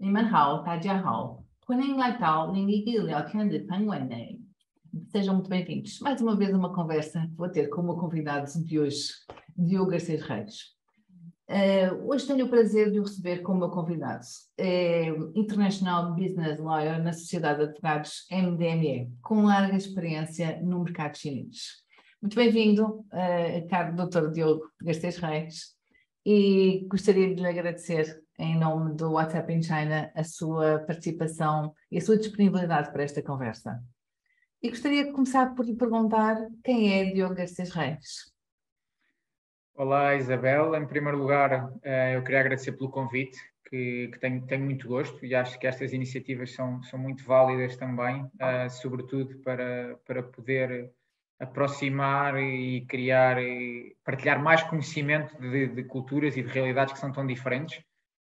你们好，大家好，欢迎来到另一个聊天的氛围内。Sejam muito bem-vindos. Mais uma vez uma conversa que vou ter com o meu convidado de hoje, Diogo Garcês Reis. Hoje tenho o prazer de o receber como meu convidado. É International Business Lawyer na Sociedade de Advogados MDME, com larga experiência no mercado chinês. Muito bem-vindo, caro Dr. Diogo Garcês Reis, e gostaria de lhe agradecer, em nome do WhatsApp in China, a sua participação e a sua disponibilidade para esta conversa. E gostaria de começar por lhe perguntar quem é Diogo Garcês Reis. Olá, Isabel. Em primeiro lugar, eu queria agradecer pelo convite, que tenho muito gosto, e acho que estas iniciativas são muito válidas também, sobretudo para poder aproximar e criar e partilhar mais conhecimento de culturas e de realidades que são tão diferentes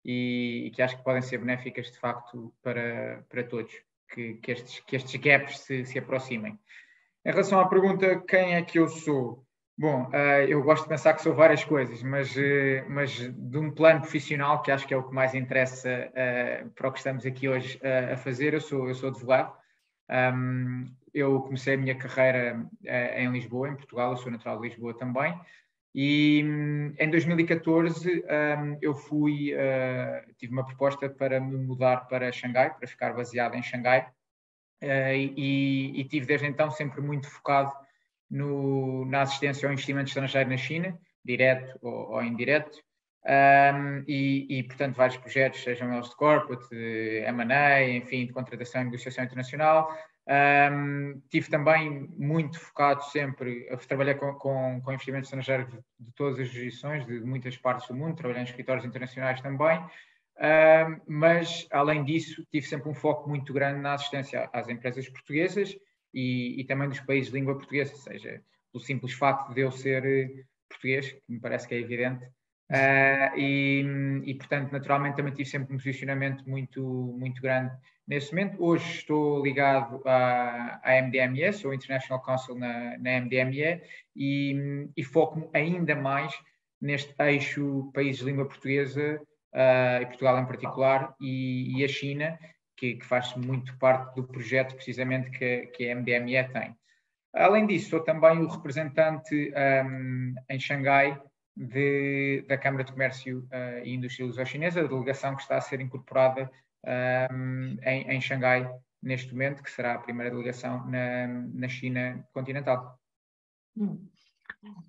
e que acho que podem ser benéficas, de facto, para todos, que estes gaps se aproximem. Em relação à pergunta, quem é que eu sou? Bom, eu gosto de pensar que sou várias coisas, mas de um plano profissional, que acho que é o que mais interessa para o que estamos aqui hoje a fazer, eu sou advogado. Eu comecei a minha carreira em Lisboa, em Portugal, eu sou natural de Lisboa também, e em 2014 eu tive uma proposta para me mudar para Xangai, para ficar baseado em Xangai, e tive desde então sempre muito focado na assistência ao investimento estrangeiro na China, direto ou indireto, portanto, vários projetos, sejam eles de corporate, de M&A, enfim, de contratação e negociação internacional. Tive também muito focado sempre, trabalhei com investimento estrangeiro de todas as jurisdições, de muitas partes do mundo, trabalhei em escritórios internacionais também. Mas, além disso, tive sempre um foco muito grande na assistência às empresas portuguesas e também dos países de língua portuguesa, ou seja, pelo simples facto de eu ser português, que me parece que é evidente, portanto, naturalmente também tive sempre um posicionamento muito grande nesse momento. Hoje estou ligado à MDME, sou International Counsel na MDME e foco-me ainda mais neste eixo países de língua portuguesa, e Portugal em particular, e a China, que faz muito parte do projeto precisamente que a MDME tem. Além disso, sou também o representante em Xangai da Câmara de Comércio e Indústria Luso-Chinesa, a delegação que está a ser incorporada em Xangai neste momento, que será a primeira delegação na China continental.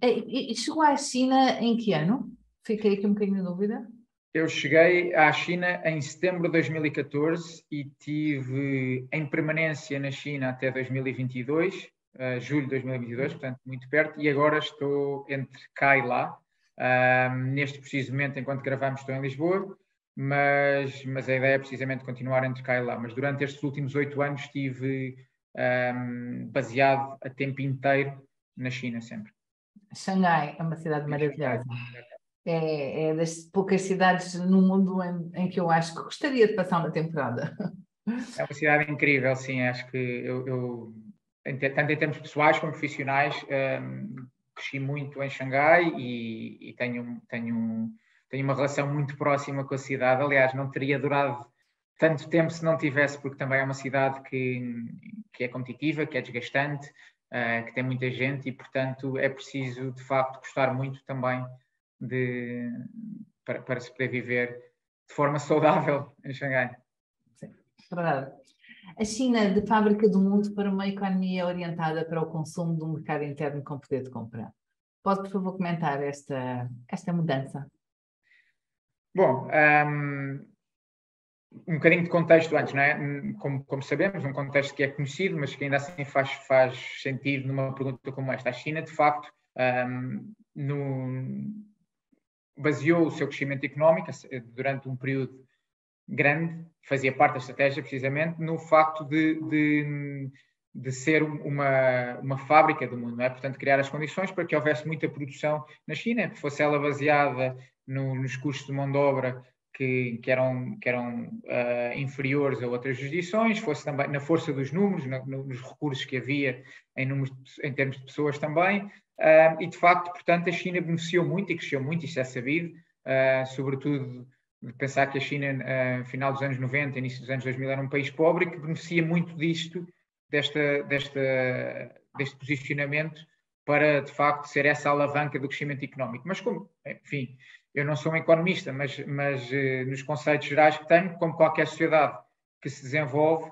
E chegou à China em que ano? Fiquei aqui um bocadinho de dúvida. Eu cheguei à China em setembro de 2014 e tive em permanência na China até 2022, julho de 2022, portanto muito perto, e agora estou entre cá e lá. Neste preciso momento, enquanto gravamos, estou em Lisboa, mas a ideia é precisamente continuar entre cá e lá. Mas durante estes últimos 8 anos estive baseado a tempo inteiro na China sempre. Xangai é uma cidade maravilhosa. É das poucas cidades no mundo em que eu acho que gostaria de passar uma temporada. É uma cidade incrível, sim. Acho que tanto em termos pessoais como profissionais, cresci muito em Xangai e tenho uma relação muito próxima com a cidade. Aliás, não teria durado tanto tempo se não tivesse, porque também é uma cidade que é competitiva, que é desgastante, que tem muita gente e, portanto, é preciso, de facto, gostar muito também para se poder viver de forma saudável em Xangai. Sim, verdade. A China de fábrica do mundo para uma economia orientada para o consumo de um mercado interno com poder de compra. Pode, por favor, comentar esta mudança? Bom, um bocadinho de contexto antes, não é? Como sabemos, um contexto que é conhecido, mas que ainda assim faz sentido numa pergunta como esta. A China, de facto, baseou o seu crescimento económico durante um período grande, fazia parte da estratégia precisamente, no facto de ser uma fábrica do mundo, não é? Portanto, criar as condições para que houvesse muita produção na China, que fosse ela baseada nos custos de mão de obra que eram inferiores a outras jurisdições, fosse também na força dos números, nos recursos que havia em termos de pessoas também, e de facto, portanto, a China beneficiou muito e cresceu muito, isso é sabido, sobretudo de pensar que a China, no final dos anos 90, início dos anos 2000, era um país pobre e que beneficia muito deste posicionamento para, de facto, ser essa alavanca do crescimento económico. Mas, enfim, eu não sou um economista, mas nos conceitos gerais que tenho, como qualquer sociedade que se desenvolve,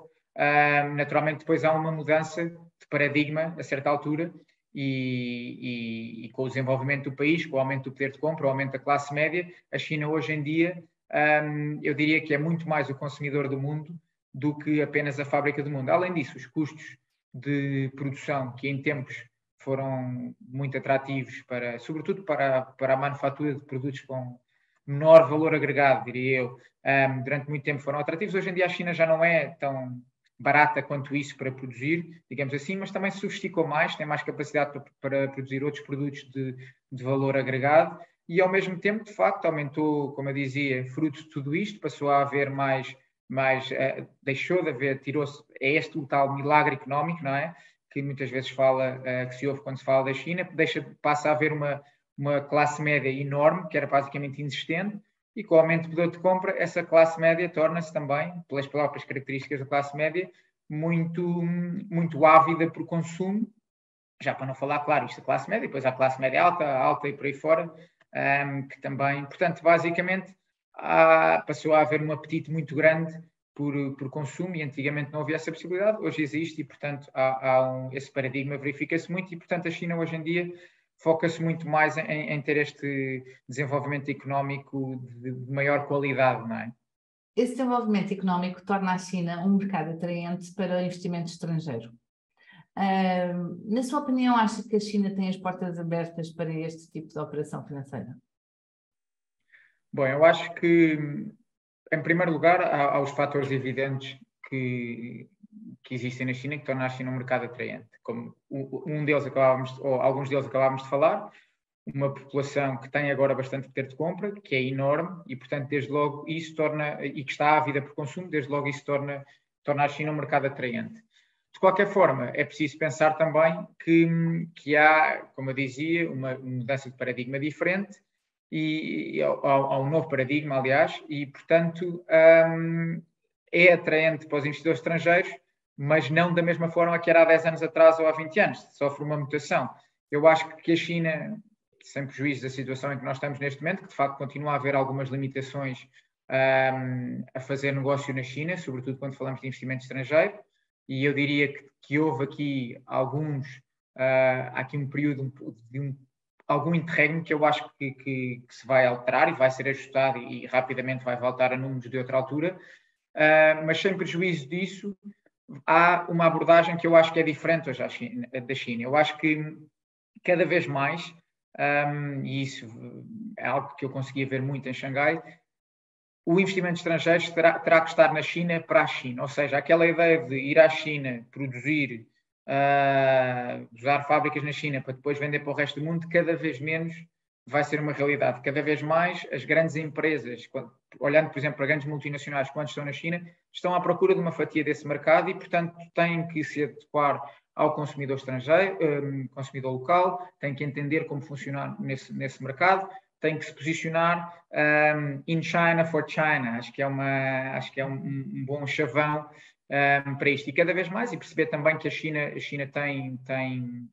naturalmente depois há uma mudança de paradigma a certa altura e com o desenvolvimento do país, com o aumento do poder de compra, o aumento da classe média, a China hoje em dia, eu diria que é muito mais o consumidor do mundo do que apenas a fábrica do mundo. Além disso, os custos de produção, que em tempos foram muito atrativos, sobretudo para a manufatura de produtos com menor valor agregado, diria eu, durante muito tempo foram atrativos. Hoje em dia a China já não é tão barata quanto isso para produzir, digamos assim, mas também se sofisticou mais, tem mais capacidade para produzir outros produtos de valor agregado e, ao mesmo tempo, de facto, aumentou, como eu dizia, fruto de tudo isto, passou a haver deixou de haver, tirou-se, é este o tal milagre económico, não é? Que muitas vezes que se ouve quando se fala da China, passa a haver uma classe média enorme, que era basicamente inexistente, e com o aumento do poder de compra, essa classe média torna-se também, pelas próprias características da classe média, muito, muito ávida por consumo, já para não falar, claro, isto é a classe média, depois há a classe média alta e por aí fora, que também, portanto, basicamente, passou a haver um apetite muito grande por consumo e antigamente não havia essa possibilidade, hoje existe e, portanto, esse paradigma verifica-se muito e, portanto, a China hoje em dia foca-se muito mais em ter este desenvolvimento económico de maior qualidade, não é? Esse desenvolvimento económico torna a China um mercado atraente para investimento estrangeiro. Na sua opinião, acha que a China tem as portas abertas para este tipo de operação financeira? Bom, eu acho que, em primeiro lugar, há os fatores evidentes que existem na China que tornam a China um mercado atraente. Como alguns deles acabámos de falar, uma população que tem agora bastante poder de compra, que é enorme, e, portanto, desde logo isso e que está ávida por consumo, desde logo isso torna a China um mercado atraente. De qualquer forma, é preciso pensar também que há, como eu dizia, uma mudança de paradigma diferente, e há um novo paradigma, aliás, e, portanto, é atraente para os investidores estrangeiros, mas não da mesma forma que era há 10 anos atrás ou há 20 anos, sofre uma mutação. Eu acho que a China, sem prejuízo da situação em que nós estamos neste momento, que de facto continua a haver algumas limitações a fazer negócio na China, sobretudo quando falamos de investimento estrangeiro, e eu diria que houve aqui há aqui um período de algum interregno que eu acho que se vai alterar e vai ser ajustado e rapidamente vai voltar a números de outra altura, mas sem prejuízo disso, há uma abordagem que eu acho que é diferente hoje da China. Eu acho que cada vez mais, e isso é algo que eu conseguia ver muito em Xangai, o investimento estrangeiro terá que estar na China para a China. Ou seja, aquela ideia de ir à China, produzir, usar fábricas na China para depois vender para o resto do mundo, cada vez menos vai ser uma realidade. Cada vez mais as grandes empresas, olhando, por exemplo, para grandes multinacionais, quando estão na China, estão à procura de uma fatia desse mercado e, portanto, têm que se adequar ao consumidor estrangeiro, consumidor local, têm que entender como funcionar nesse mercado, têm que se posicionar in China for China. Acho que é um bom chavão para isto. E cada vez mais, e perceber também que a China tem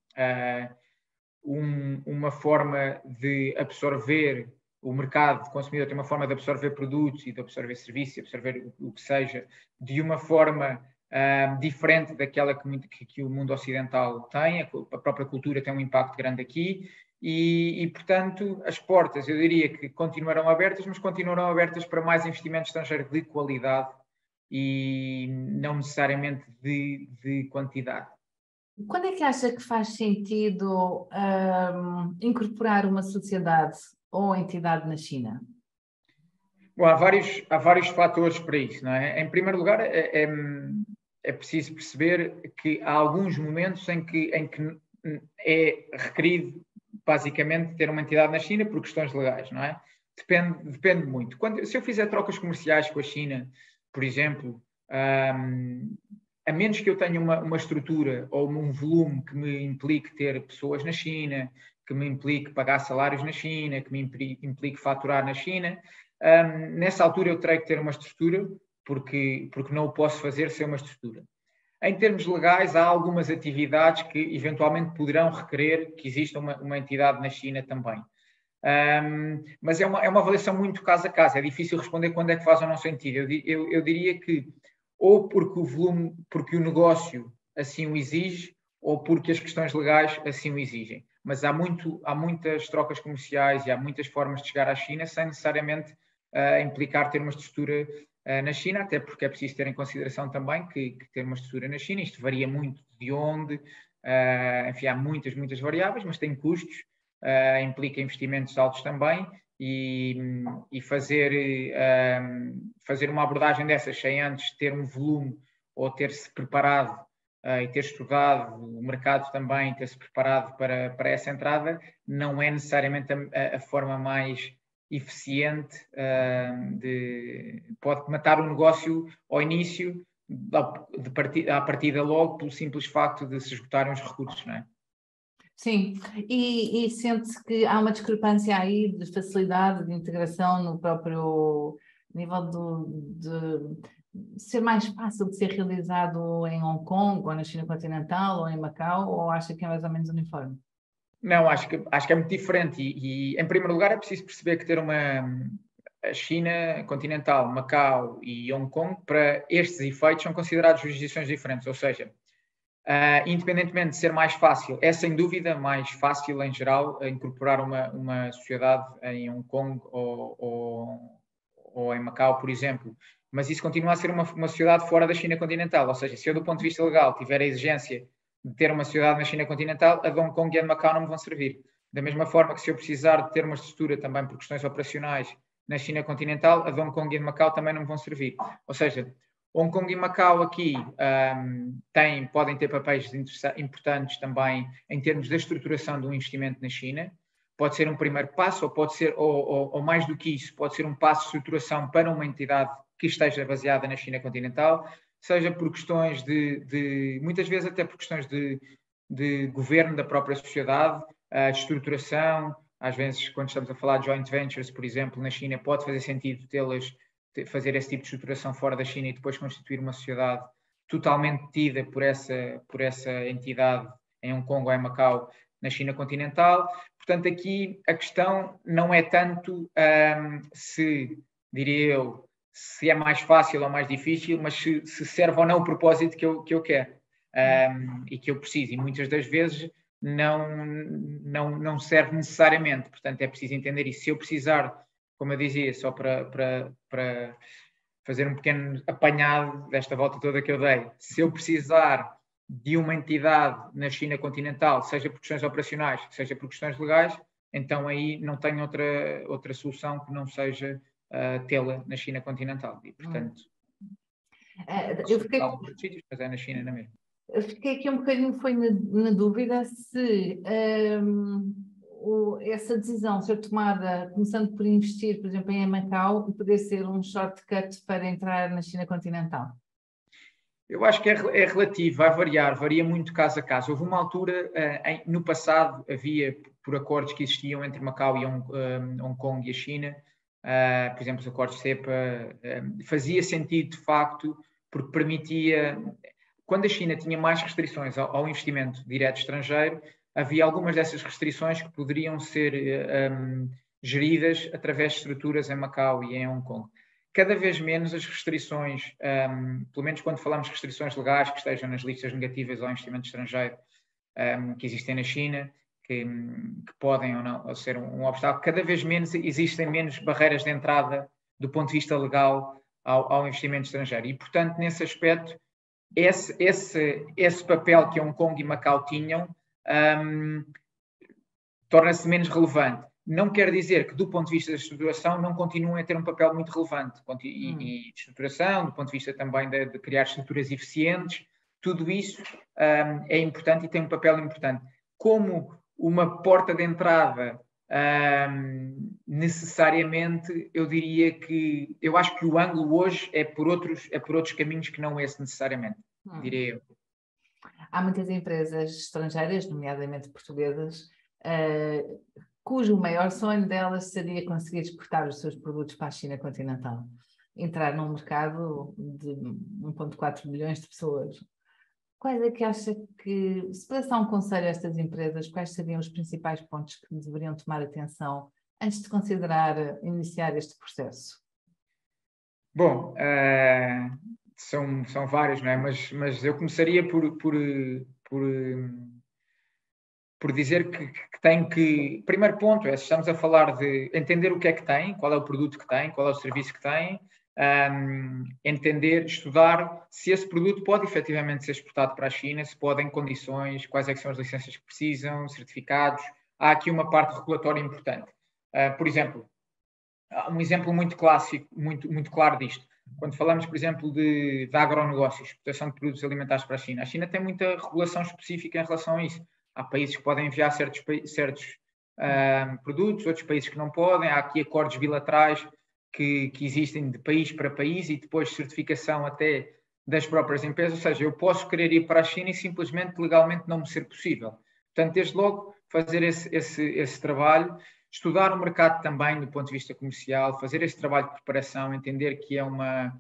uma forma de absorver o mercado, de consumidor tem uma forma de absorver produtos e de absorver serviços, absorver o que seja, de uma forma diferente daquela que o mundo ocidental tem. A própria cultura tem um impacto grande aqui e, portanto, as portas, eu diria que continuarão abertas, mas continuarão abertas para mais investimento estrangeiro de qualidade e não necessariamente de quantidade. Quando é que acha que faz sentido incorporar uma sociedade ou entidade na China? Bom, há vários fatores para isso, não é? Em primeiro lugar, é preciso perceber que há alguns momentos em que é requerido, basicamente, ter uma entidade na China por questões legais, não é? Depende muito. Se eu fizer trocas comerciais com a China, por exemplo, a menos que eu tenha uma estrutura ou um volume que me implique ter pessoas na China, que me implique pagar salários na China, que me implique faturar na China, nessa altura eu terei que ter uma estrutura, porque não o posso fazer sem uma estrutura. Em termos legais, há algumas atividades que eventualmente poderão requerer que exista uma entidade na China também. Mas é uma avaliação muito caso a caso, é difícil responder quando é que faz ou não sentido. Eu diria que ou porque o volume, porque o negócio assim o exige, ou porque as questões legais assim o exigem. Mas há muitas trocas comerciais e há muitas formas de chegar à China sem necessariamente implicar ter uma estrutura na China, até porque é preciso ter em consideração também que ter uma estrutura na China, isto varia muito de onde, enfim, há muitas variáveis, mas tem custos, implica investimentos altos também, e fazer uma abordagem dessas sem antes ter um volume ou ter-se preparado e ter estudado o mercado também, ter-se preparado para essa entrada, não é necessariamente a forma mais eficiente, pode matar o negócio ao início, à partida logo, pelo simples facto de se esgotarem os recursos, não é? Sim, e sente-se que há uma discrepância aí de facilidade de integração no próprio nível de ser mais fácil de ser realizado em Hong Kong, ou na China continental, ou em Macau, ou acha que é mais ou menos uniforme? Não, acho que é muito diferente e em primeiro lugar é preciso perceber que ter a China continental, Macau e Hong Kong, para estes efeitos são considerados jurisdições diferentes, ou seja, independentemente de ser mais fácil, é sem dúvida mais fácil em geral incorporar uma sociedade em Hong Kong ou em Macau, por exemplo, mas isso continua a ser uma sociedade fora da China continental, ou seja, se eu do ponto de vista legal tiver a exigência de ter uma sociedade na China continental, a de Hong Kong e a de Macau não me vão servir. Da mesma forma que se eu precisar de ter uma estrutura também por questões operacionais na China continental, a de Hong Kong e a de Macau também não me vão servir. Ou seja, Hong Kong e Macau aqui podem ter papéis importantes também em termos da estruturação do investimento na China. Pode ser um primeiro passo, ou pode ser, ou mais do que isso, pode ser um passo de estruturação para uma entidade que esteja baseada na China continental, seja por questões muitas vezes até por questões de governo da própria sociedade, de estruturação. Às vezes, quando estamos a falar de joint ventures, por exemplo, na China, pode fazer sentido fazer esse tipo de estruturação fora da China e depois constituir uma sociedade totalmente tida por essa entidade em Hong Kong ou em Macau, na China continental. Portanto, aqui a questão não é tanto diria eu, se é mais fácil ou mais difícil, mas se serve ou não o propósito que eu quero e que eu preciso. E muitas das vezes não serve necessariamente. Portanto, é preciso entender isso. Se eu precisar, como eu dizia, só para fazer um pequeno apanhado desta volta toda que eu dei, se eu precisar de uma entidade na China continental, seja por questões operacionais, seja por questões legais, então aí não tenho outra solução que não seja tê-la na China continental. E, portanto, eu fiquei mas é na China, não é mesmo? Eu fiquei aqui um bocadinho na dúvida se essa decisão ser tomada começando por investir, por exemplo, em Macau, e poder ser um shortcut para entrar na China continental. Eu acho que é relativo, vai variar, varia muito caso a caso. Houve uma altura, no passado, havia, por acordos que existiam entre Macau e Hong Kong e a China, por exemplo, os acordos CEPA, fazia sentido, de facto, porque permitia... Quando a China tinha mais restrições ao investimento direto estrangeiro, havia algumas dessas restrições que poderiam ser geridas através de estruturas em Macau e em Hong Kong. Cada vez menos as restrições, pelo menos quando falamos de restrições legais que estejam nas listas negativas ao investimento estrangeiro que existem na China, que podem ou não ser um obstáculo, cada vez menos existem menos barreiras de entrada do ponto de vista legal ao investimento estrangeiro. E, portanto, nesse aspecto, esse papel que Hong Kong e Macau tinham torna-se menos relevante. Não quer dizer que, do ponto de vista da estruturação, não continuem a ter um papel muito relevante. E de estruturação, do ponto de vista também de criar estruturas eficientes, tudo isso é importante e tem um papel importante. Como uma porta de entrada, necessariamente, eu diria que... Eu acho que o ângulo hoje é por outros caminhos que não esse necessariamente, diria eu. Há muitas empresas estrangeiras, nomeadamente portuguesas, cujo maior sonho delas seria conseguir exportar os seus produtos para a China continental, entrar num mercado de 1,4 milhões de pessoas. Quais é que acha que, se pudesse dar um conselho a estas empresas, quais seriam os principais pontos que deveriam tomar atenção antes de considerar iniciar este processo? Bom, são vários, não é? Mas eu começaria por dizer que tem que... Primeiro ponto é, se estamos a falar de entender o que é que tem, qual é o produto que tem, qual é o serviço que tem, entender, estudar se esse produto pode efetivamente ser exportado para a China, se pode em condições, quais é que são as licenças que precisam, certificados. Há aqui uma parte regulatória importante. Por exemplo, um exemplo muito clássico, muito claro disto. Quando falamos, por exemplo, de agronegócios, exportação de produtos alimentares para a China tem muita regulação específica em relação a isso. Há países que podem enviar certos produtos, outros países que não podem. Há aqui acordos bilaterais que existem de país para país e depois certificação até das próprias empresas. Ou seja, eu posso querer ir para a China e simplesmente legalmente não me ser possível. Portanto, desde logo, fazer esse trabalho, estudar o mercado também do ponto de vista comercial, fazer esse trabalho de preparação, entender que é uma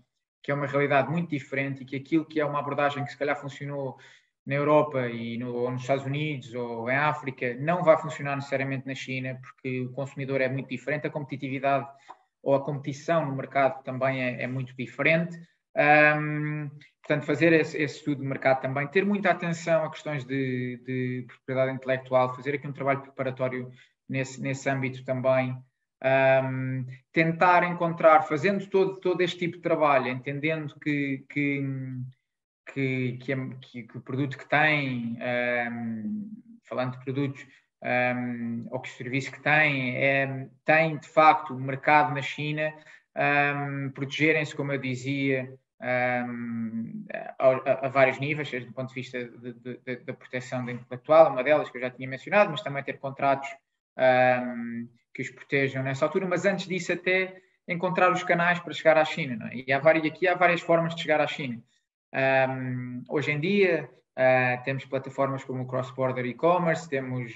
realidade muito diferente e que aquilo que é uma abordagem que se calhar funcionou na Europa ou nos Estados Unidos ou em África não vai funcionar necessariamente na China, porque o consumidor é muito diferente, a competitividade ou a competição no mercado também é muito diferente. Portanto, fazer esse estudo de mercado também, ter muita atenção a questões de propriedade intelectual, fazer aqui um trabalho preparatório nesse âmbito também, tentar encontrar, fazendo todo este tipo de trabalho, entendendo que o produto que tem, falando de produtos, ou que o serviço que tem de facto o mercado na China, protegerem-se, como eu dizia, a vários níveis, seja do ponto de vista da proteção da intelectual, uma delas que eu já tinha mencionado, mas também ter contratos que os protejam nessa altura, mas antes disso até encontrar os canais para chegar à China, não é? E aqui há várias formas de chegar à China. Hoje em dia temos plataformas como o Cross-Border E-Commerce, temos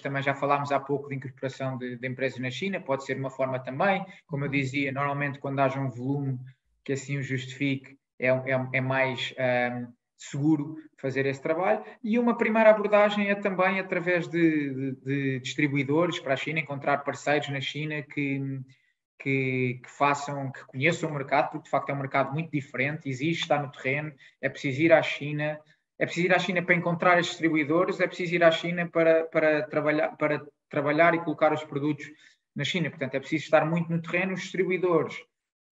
também, já falámos há pouco de incorporação de empresas na China, pode ser uma forma também, como eu dizia, normalmente quando haja um volume que assim o justifique, é mais seguro fazer esse trabalho. E uma primeira abordagem é também através de distribuidores para a China, encontrar parceiros na China que conheçam o mercado, porque de facto é um mercado muito diferente, existe, está no terreno, é preciso ir à China, para encontrar estes distribuidores, é preciso ir à China para trabalhar e colocar os produtos na China. Portanto, é preciso estar muito no terreno. Os distribuidores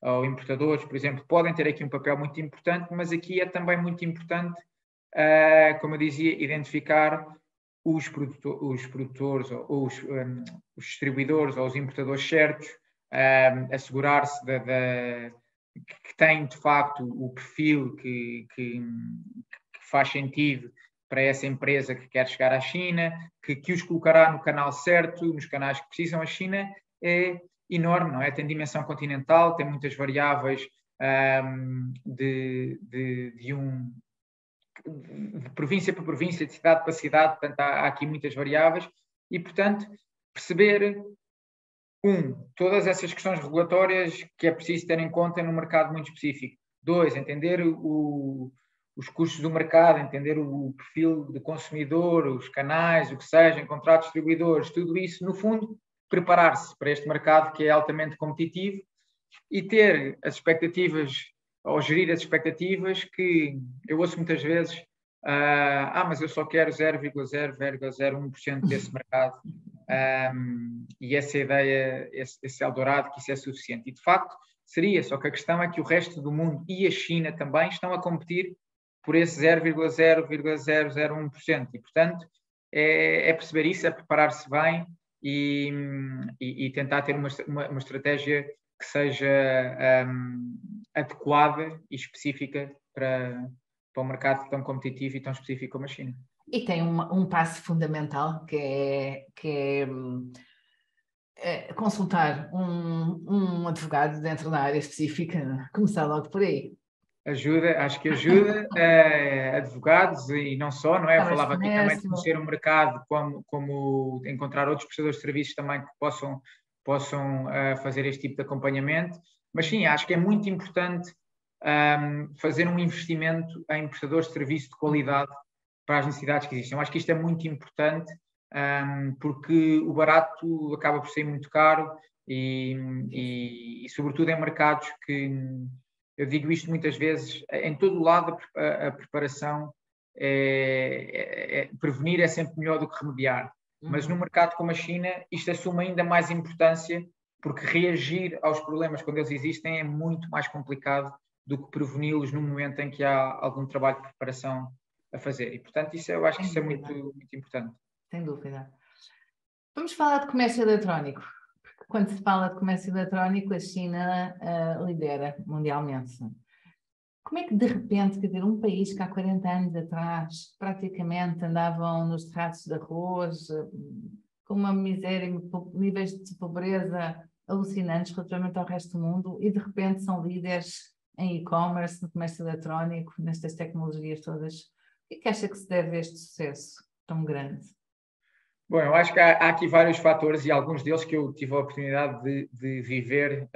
ou importadores, por exemplo, podem ter aqui um papel muito importante, mas aqui é também muito importante, como eu dizia, identificar os produtores ou os distribuidores ou os importadores certos, assegurar-se que tem de facto o perfil que faz sentido para essa empresa que quer chegar à China, que os colocará no canal certo, nos canais que precisam. A China é enorme, não é? Tem dimensão continental, tem muitas variáveis de província para província, de cidade para cidade, portanto há aqui muitas variáveis e, portanto, perceber todas essas questões regulatórias que é preciso ter em conta num mercado muito específico. 2, entender os custos do mercado, entender o perfil do consumidor, os canais, o que seja, encontrar distribuidores, tudo isso, no fundo, preparar-se para este mercado que é altamente competitivo e ter as expectativas, ou gerir as expectativas que eu ouço muitas vezes, mas eu só quero 0,001% desse mercado. E essa ideia, esse Eldorado, que isso é suficiente. E de facto seria, só que a questão é que o resto do mundo e a China também estão a competir por esse 0,001%. E portanto é perceber isso, é preparar-se bem e tentar ter uma estratégia que seja adequada e específica para um mercado tão competitivo e tão específico como a China. E tem um passo fundamental que é consultar um advogado dentro da área específica, começar logo por aí. Acho que ajuda advogados e não só, não é? Eu falava aqui também de conhecer o mercado, como encontrar outros prestadores de serviços também que possam fazer este tipo de acompanhamento. Mas sim, acho que é muito importante fazer um investimento em prestadores de serviço de qualidade para as necessidades que existem. Eu acho que isto é muito importante porque o barato acaba por ser muito caro e sobretudo em mercados que, eu digo isto muitas vezes, em todo o lado a preparação, prevenir é sempre melhor do que remediar. Mas num mercado como a China, isto assume ainda mais importância, porque reagir aos problemas quando eles existem é muito mais complicado do que preveni-los no momento em que há algum trabalho de preparação a fazer. E, portanto, eu acho que isso é muito, muito importante. Sem dúvida. Vamos falar de comércio eletrónico. Quando se fala de comércio eletrónico, a China lidera mundialmente. Como é que, de repente, quer dizer, um país que há 40 anos atrás praticamente andavam nos terraços de arroz, com uma miséria, níveis de pobreza alucinantes relativamente ao resto do mundo, e de repente são líderes em e-commerce, no comércio eletrónico, nestas tecnologias todas. O que acha que se deve a este sucesso tão grande? Bom, eu acho que há aqui vários fatores e alguns deles que eu tive a oportunidade de viver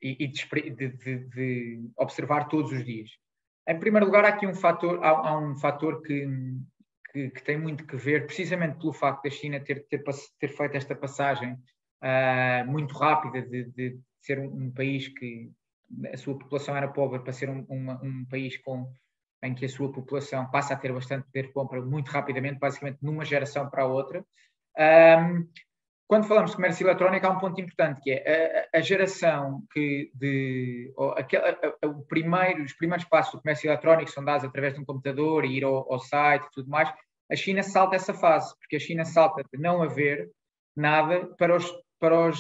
e de observar todos os dias. Em primeiro lugar, há aqui um fator, há um fator que tem muito que ver, precisamente pelo facto da China ter feito esta passagem muito rápida de ser um país que a sua população era pobre para ser um país em que a sua população passa a ter bastante poder de compra muito rapidamente, basicamente numa geração para a outra. Quando falamos de comércio eletrónico, há um ponto importante, que é a geração os primeiros passos do comércio eletrónico são dados através de um computador e ir ao site e tudo mais. A China salta essa fase, porque a China salta de não haver nada para os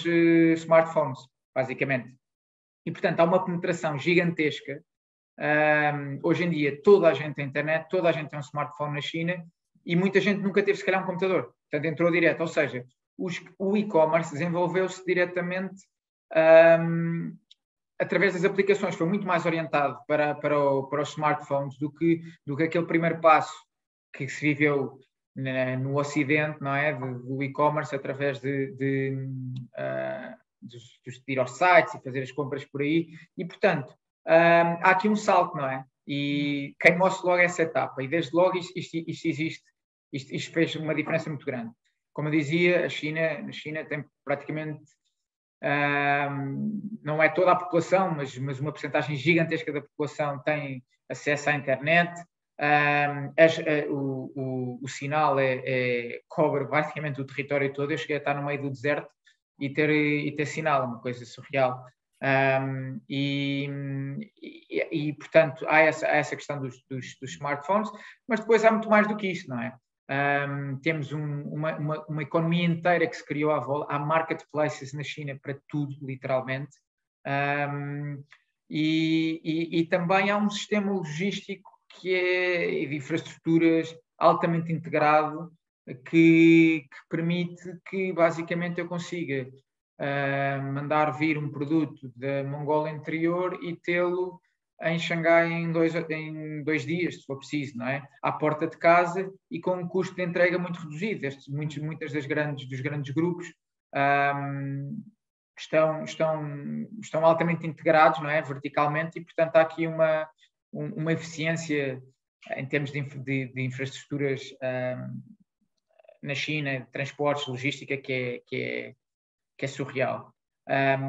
smartphones, basicamente. E, portanto, há uma penetração gigantesca. Hoje em dia, toda a gente tem internet, toda a gente tem um smartphone na China e muita gente nunca teve, se calhar, um computador. Portanto, entrou direto. Ou seja, o e-commerce desenvolveu-se diretamente através das aplicações. Foi muito mais orientado para os smartphones do que aquele primeiro passo que se viveu no Ocidente, não é? Do e-commerce através de ir aos sites e fazer as compras por aí. E, portanto, há aqui um salto, não é? E queimou-se logo essa etapa. E desde logo isto existe. Isto fez uma diferença muito grande. Como eu dizia, a China tem praticamente, não é toda a população, mas uma porcentagem gigantesca da população tem acesso à internet. O sinal cobre basicamente o território todo. Eu cheguei a estar no meio do deserto e ter sinal, uma coisa surreal. Portanto, há essa questão dos smartphones, mas depois há muito mais do que isso, não é? Temos uma economia inteira que se criou à volta. Há marketplaces na China para tudo, literalmente. E também há um sistema logístico de infraestruturas altamente integrado que permite que basicamente eu consiga mandar vir um produto da Mongólia Interior e tê-lo em Xangai em dois dias, se for preciso, não é? À porta de casa e com um custo de entrega muito reduzido. Muitas dos grandes grupos estão altamente integrados, não é? Verticalmente, e portanto há aqui uma eficiência em termos de infraestruturas na China, de transportes, logística, que é surreal.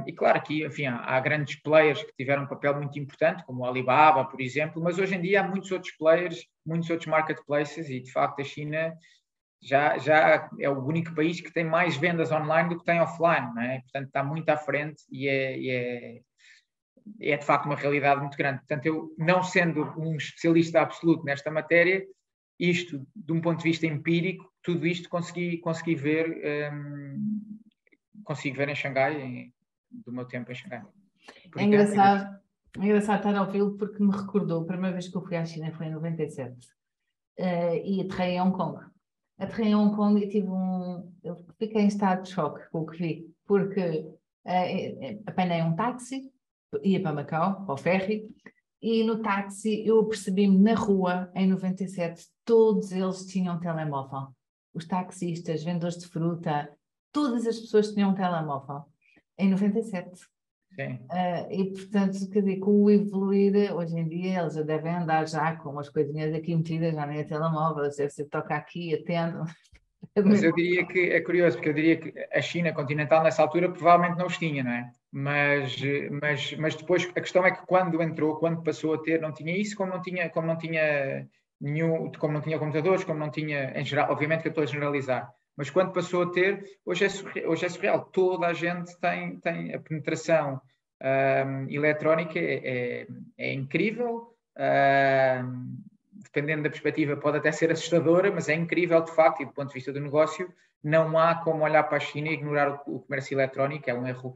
E claro que, enfim, há grandes players que tiveram um papel muito importante, como o Alibaba, por exemplo, mas hoje em dia há muitos outros players, muitos outros marketplaces, e de facto a China já é o único país que tem mais vendas online do que tem offline, não é? Portanto está muito à frente e é de facto uma realidade muito grande. Portanto, eu, não sendo um especialista absoluto nesta matéria, isto, de um ponto de vista empírico, tudo isto consegui ver... consigo ver em Xangai, do meu tempo em Xangai. É engraçado estar a ouvi-lo porque me recordou, a primeira vez que eu fui à China foi em 97 e aterrei em Hong Kong. Aterrei em Hong Kong e eu fiquei em estado de choque com o que vi, porque apanhei um táxi ia para Macau, para o ferry, e no táxi eu percebi-me na rua, em 97, todos eles tinham telemóvel. Os taxistas, vendedores de fruta, todas as pessoas tinham um telemóvel. Em 97. Sim. E, portanto, quer dizer, com o evoluir, hoje em dia, eles já devem andar já com umas coisinhas aqui metidas, já nem é telemóvel, deve ser toca aqui, atendo. Mas eu diria que é curioso, porque eu diria que a China continental nessa altura provavelmente não os tinha, não é? Mas depois a questão é que quando entrou, quando passou a ter, não tinha isso, como não tinha nenhum, como não tinha computadores, como não tinha, em geral, obviamente que eu estou a generalizar, mas quando passou a ter, hoje é surreal, toda a gente tem a penetração eletrónica é incrível. Dependendo da perspectiva, pode até ser assustadora, mas é incrível de facto, e do ponto de vista do negócio, não há como olhar para a China e ignorar o comércio eletrónico,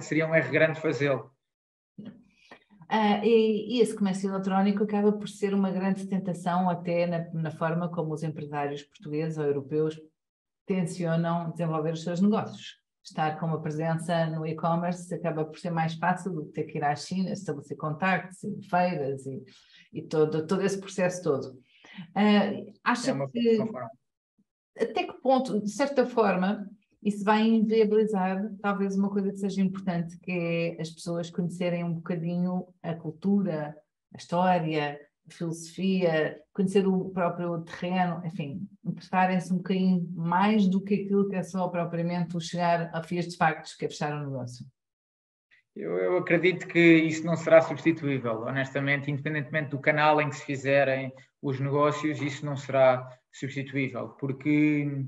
seria um erro grande fazê-lo. E esse comércio eletrónico acaba por ser uma grande tentação até na forma como os empresários portugueses ou europeus tencionam desenvolver os seus negócios. Estar com uma presença no e-commerce acaba por ser mais fácil do que ter que ir à China, estabelecer contactos, feiras e todo esse processo todo. Acha que até que ponto, de certa forma, isso vai inviabilizar talvez uma coisa que seja importante, que é as pessoas conhecerem um bocadinho a cultura, a história, a filosofia, conhecer o próprio terreno, enfim, interessarem-se um bocadinho mais do que aquilo que é só propriamente o chegar a fias de factos, que é fechar o negócio. Eu acredito que isso não será substituível, honestamente, independentemente do canal em que se fizerem os negócios, isso não será substituível, porque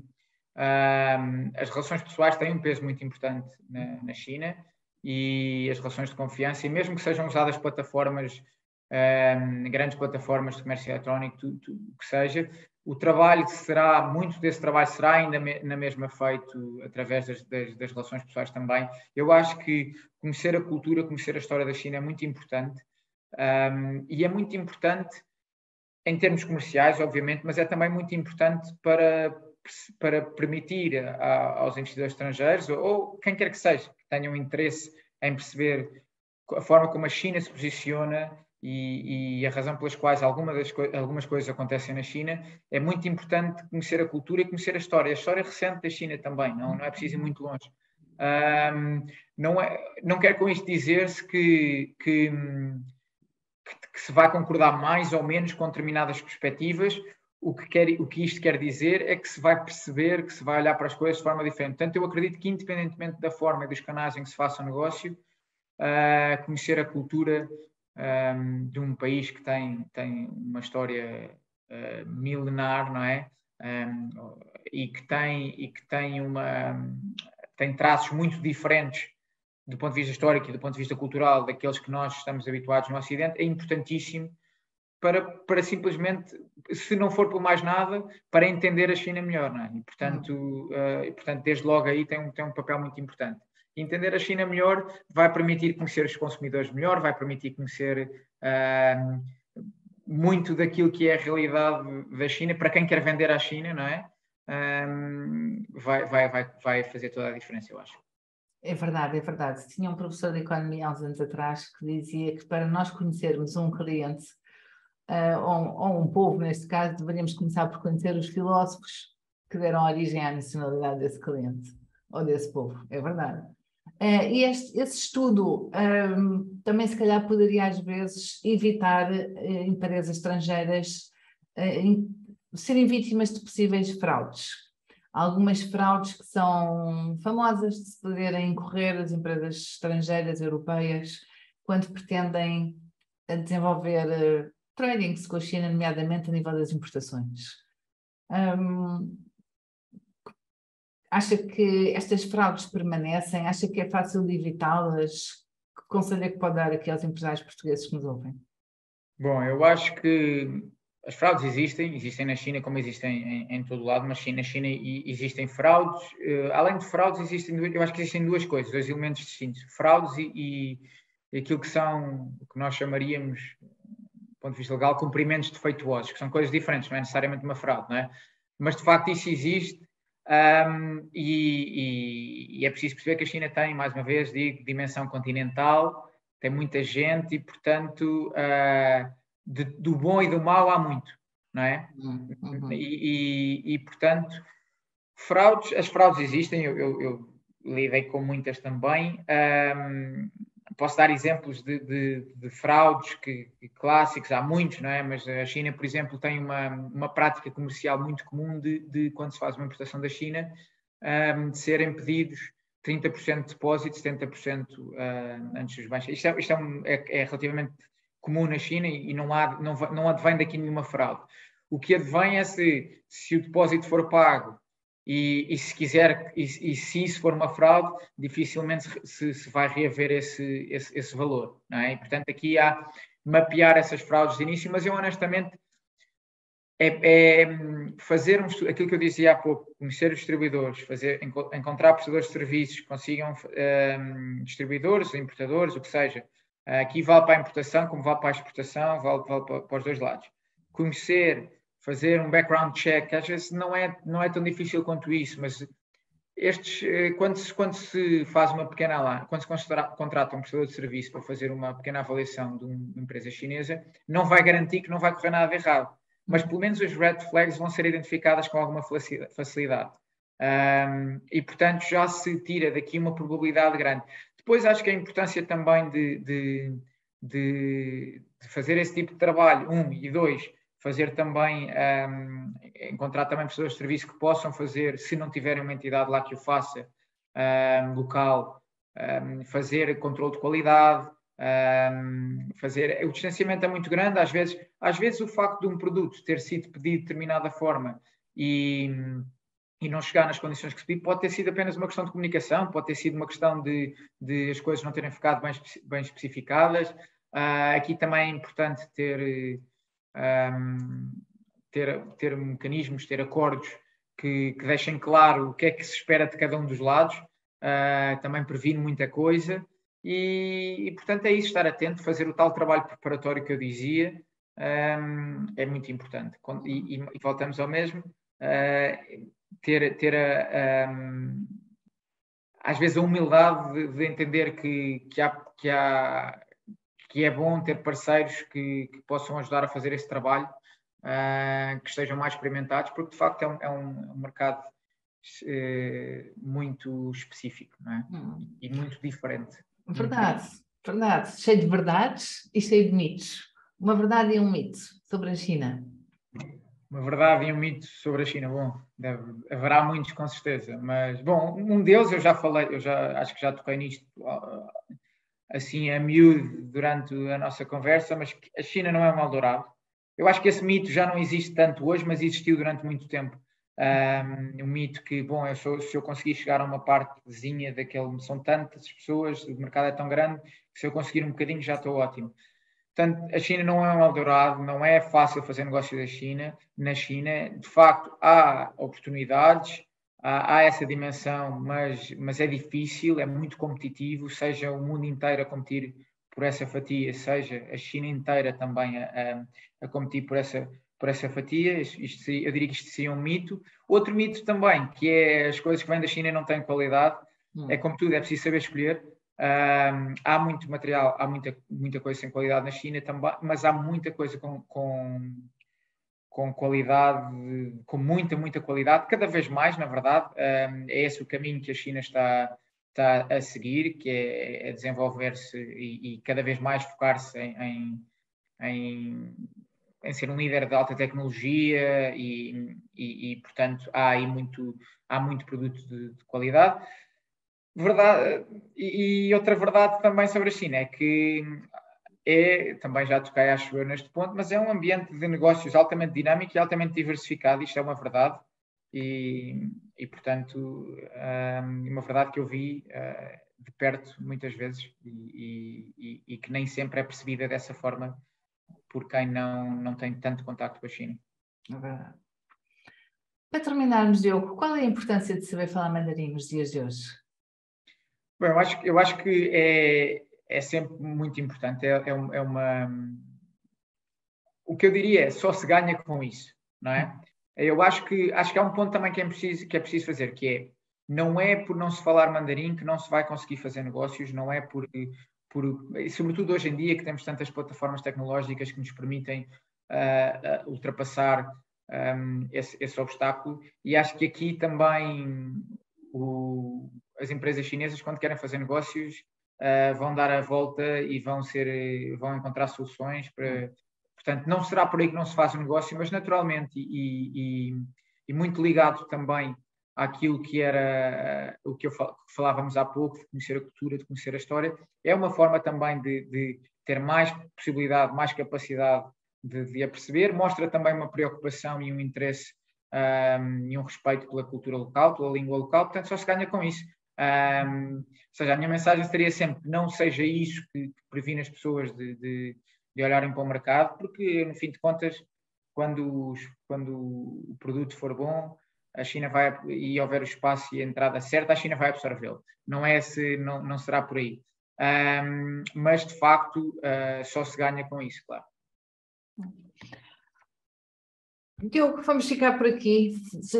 as relações pessoais têm um peso muito importante na China e as relações de confiança, e mesmo que sejam usadas plataformas, grandes plataformas de comércio eletrónico, o que seja, muito desse trabalho será ainda na mesma feito através das relações pessoais também. Eu acho que conhecer a cultura, conhecer a história da China é muito importante, e é muito importante em termos comerciais, obviamente, mas é também muito importante para permitir aos investidores estrangeiros, ou quem quer que seja, que tenham interesse em perceber a forma como a China se posiciona e a razão pelas quais algumas coisas acontecem na China, é muito importante conhecer a cultura e conhecer a história recente da China também, não é preciso ir muito longe. Não quero com isto dizer-se que se vai concordar mais ou menos com determinadas perspectivas. O que isto quer dizer é que se vai perceber, que se vai olhar para as coisas de forma diferente. Portanto, eu acredito que, independentemente da forma e dos canais em que se faça o negócio, conhecer a cultura de um país que tem uma história milenar, não é? E que tem traços muito diferentes do ponto de vista histórico e do ponto de vista cultural daqueles que nós estamos habituados no Ocidente, é importantíssimo para simplesmente, se não for por mais nada, para entender a China melhor, não é? E, portanto, desde logo aí tem um papel muito importante. Entender a China melhor vai permitir conhecer os consumidores melhor, vai permitir conhecer muito daquilo que é a realidade da China, para quem quer vender à China, não é? Vai fazer toda a diferença, eu acho. É verdade, é verdade. Tinha um professor de economia há uns anos atrás que dizia que para nós conhecermos um cliente, ou um povo, neste caso, deveríamos começar por conhecer os filósofos que deram origem à nacionalidade desse cliente, ou desse povo. É verdade. E esse estudo também, se calhar, poderia, às vezes, evitar empresas estrangeiras serem vítimas de possíveis fraudes. Algumas fraudes que são famosas de se poderem incorrer as empresas estrangeiras, europeias, quando pretendem desenvolver tradings com a China, nomeadamente a nível das importações. Acha que estas fraudes permanecem? Acha que é fácil de evitá-las? Que conselho é que pode dar aqui aos empresários portugueses que nos ouvem? Bom, eu acho que as fraudes existem na China como existem em todo lado, mas sim, na China existem fraudes. Além de fraudes, eu acho que existem duas coisas, dois elementos distintos. Fraudes e aquilo que nós chamaríamos, do ponto de vista legal, cumprimentos defeituosos, que são coisas diferentes, não é necessariamente uma fraude, não é? Mas, de facto, isso existe. E é preciso perceber que a China tem, mais uma vez, digo, dimensão continental tem muita gente e, portanto, do bom e do mau há muito, não é? E portanto, as fraudes existem, eu lidei com muitas também. Posso dar exemplos de fraudes clássicos, há muitos, não é? Mas a China, por exemplo, tem uma prática comercial muito comum de quando se faz uma importação da China, de serem pedidos 30% de depósito, 70% antes dos bens. Isto é relativamente comum na China e não advém daqui nenhuma fraude. O que advém é se o depósito for pago e se quiser, e se isso for uma fraude, dificilmente se vai reaver esse valor, não é? E, portanto, aqui há mapear essas fraudes de início, mas eu honestamente fazer aquilo que eu dizia há pouco, conhecer os distribuidores, encontrar prestadores de serviços que consigam distribuidores, importadores, o que seja. Aqui vale para a importação como vale para a exportação, vale para os dois lados. Conhecer, fazer um background check, que às vezes não é tão difícil quanto isso, mas quando se faz quando se contrata um prestador de serviço para fazer uma pequena avaliação de uma empresa chinesa, não vai garantir que não vai correr nada de errado, mas pelo menos as red flags vão ser identificadas com alguma facilidade. E, portanto, já se tira daqui uma probabilidade grande. Depois acho que a importância também de fazer esse tipo de trabalho, e dois, fazer também, encontrar também prestadores de serviço que possam fazer, se não tiverem uma entidade lá que o faça, local, fazer controle de qualidade, o distanciamento é muito grande, às vezes o facto de um produto ter sido pedido de determinada forma e não chegar nas condições que se pediu, pode ter sido apenas uma questão de comunicação, pode ter sido uma questão de as coisas não terem ficado bem especificadas. Aqui também é importante ter mecanismos, ter acordos que deixem claro o que é que se espera de cada um dos lados, também previne muita coisa e, portanto, é isso, estar atento, fazer o tal trabalho preparatório que eu dizia, é muito importante. E voltamos ao mesmo, às vezes a humildade de entender que é bom ter parceiros que possam ajudar a fazer esse trabalho, que estejam mais experimentados, porque de facto é um mercado muito específico, não é? E muito diferente. Verdade. Cheio de verdades e cheio de mitos. Uma verdade e um mito sobre a China. Uma verdade e um mito sobre a China. Bom, haverá muitos com certeza, mas bom, um deles eu já falei, acho que já toquei nisto assim a miúdo durante a nossa conversa, mas a China não é um Eldorado. Eu acho que esse mito já não existe tanto hoje, mas existiu durante muito tempo. Um mito que, bom, se eu conseguir chegar a uma partezinha daquele, são tantas pessoas, o mercado é tão grande, que se eu conseguir um bocadinho já estou ótimo. Portanto, a China não é um Eldorado, não é fácil fazer negócio na China. De facto, há oportunidades, há essa dimensão, mas é difícil, é muito competitivo, seja o mundo inteiro a competir por essa fatia, seja a China inteira também a competir por essa fatia. Eu diria que isto seria um mito. Outro mito também, que é as coisas que vêm da China não têm qualidade, é como tudo, é preciso saber escolher. Há muito material, há muita coisa sem qualidade na China também, mas há muita coisa com qualidade, com muita qualidade, cada vez mais, na verdade. É esse o caminho que a China está a seguir, que é desenvolver-se e cada vez mais focar-se em ser um líder de alta tecnologia e portanto, há muito produto de qualidade. Verdade, e outra verdade também sobre a China é que também já toquei, acho eu, neste ponto, mas é um ambiente de negócios altamente dinâmico e altamente diversificado, isto é uma verdade, e portanto, uma verdade que eu vi de perto muitas vezes e que nem sempre é percebida dessa forma por quem não tem tanto contacto com a China. É verdade. Para terminarmos, Diogo, qual é a importância de saber falar mandarim nos dias de hoje? Bom, eu acho que é sempre muito importante. O que eu diria é só se ganha com isso, não é? Eu acho que há um ponto também que é preciso fazer, que não é por não se falar mandarim que não se vai conseguir fazer negócios, não é por e sobretudo hoje em dia que temos tantas plataformas tecnológicas que nos permitem ultrapassar esse obstáculo, e acho que aqui também as empresas chinesas, quando querem fazer negócios, vão dar a volta e vão encontrar soluções para... Portanto, não será por aí que não se faz o negócio, mas naturalmente e muito ligado também àquilo que era o que falávamos há pouco, de conhecer a cultura, de conhecer a história, é uma forma também de ter mais possibilidade, mais capacidade de a perceber, mostra também uma preocupação e um interesse e um respeito pela cultura local, pela língua local, portanto só se ganha com isso. Ou seja, a minha mensagem seria sempre que não seja isso que previne as pessoas de olharem para o mercado, porque no fim de contas, quando o produto for bom, a China vai, e houver o espaço e a entrada certa, a China vai absorvê-lo. Não será por aí. Mas de facto só se ganha com isso, claro. Diogo, vamos ficar por aqui.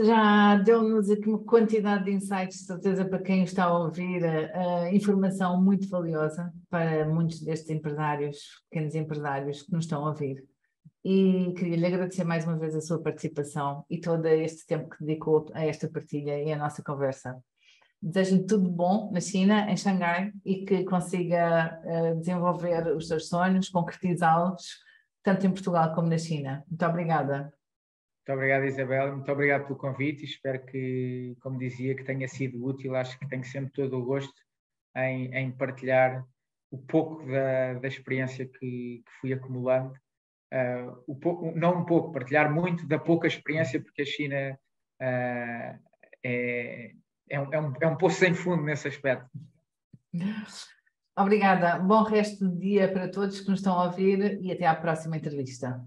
Já deu-nos aqui uma quantidade de insights, de certeza, para quem está a ouvir, informação muito valiosa para muitos destes empresários, pequenos empresários que nos estão a ouvir. E queria-lhe agradecer mais uma vez a sua participação e todo este tempo que dedicou a esta partilha e a nossa conversa. Desejo-lhe tudo bom na China, em Xangai, e que consiga desenvolver os seus sonhos, concretizá-los, tanto em Portugal como na China. Muito obrigada. Muito obrigado, Isabel. Muito obrigado pelo convite. Espero que, como dizia, que tenha sido útil. Acho que tenho sempre todo o gosto em partilhar o pouco da experiência que fui acumulando. Partilhar muito da pouca experiência, porque a China é um poço sem fundo nesse aspecto. Obrigada. Bom resto de dia para todos que nos estão a ouvir e até à próxima entrevista.